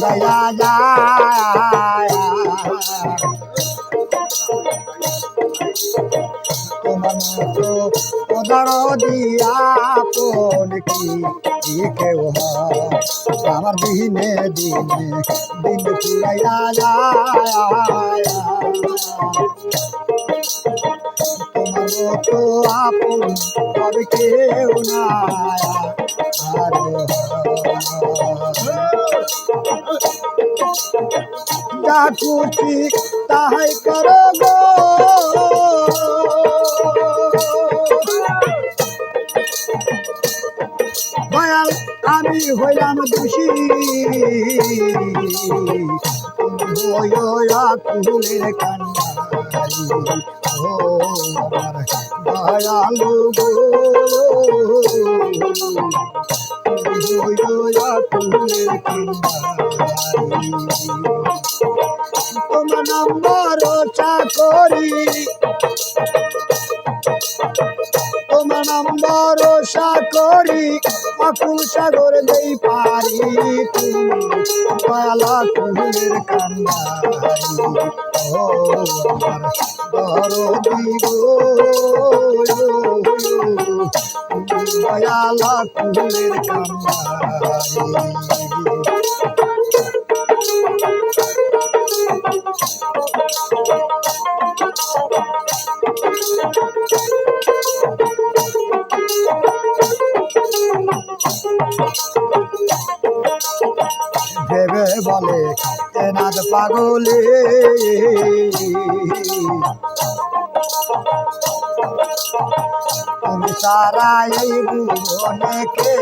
ফুরাইয়া যায় তোমার মতো দরদি আপন কি কেউ হয় আমার দিনে দিনে দিন ফুরাইয়া যায় তোমার মতো আপন আর কেউ নাই আর যা খুশি তাহাই করো গো দয়াল আমি হইলাম দোষী কুলের কান্নারি ও আমার দয়ালু গো কুলের কান্নারি তোমার নাম ভরসা করি তোমার নাম ভরসা করি আকুল সাগর দেই পারি তুমি পালা কুলের কান্নারি ও আমার দরদি গো দয়ালা কুলের কান্নারি ভেবে বলে এনাদ পাগলে তুমি সারা এই ভুবনে কে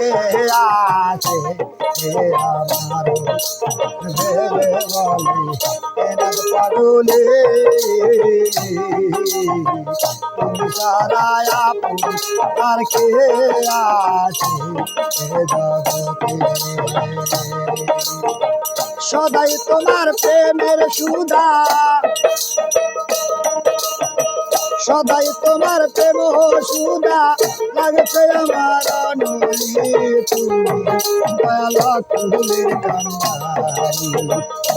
আছে আমার ভেবে বলে এনাদ পাগলে তুমি সারা আপন আর কে আছে জগতে সদাই তোমার প্রেমের সুধা সদাই তোমার প্রেম সুধা লাগছে আমার নলি তুমি দয়ালা কুলের কান্নারি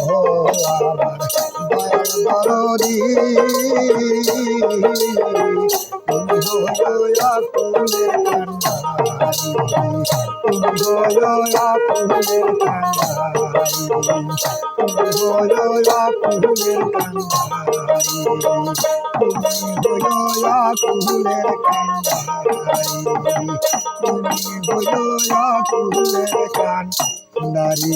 ও আমার দয়াল দরদি তুমি হইয়া কুলের কান্নারি তুমি হইয়া কুলের কান্নারি তুমি হইয়া কুলের কান্নারি তুমি হইয়া কুলের কান্নারি তুমি হইয়া কুলের কান্নারি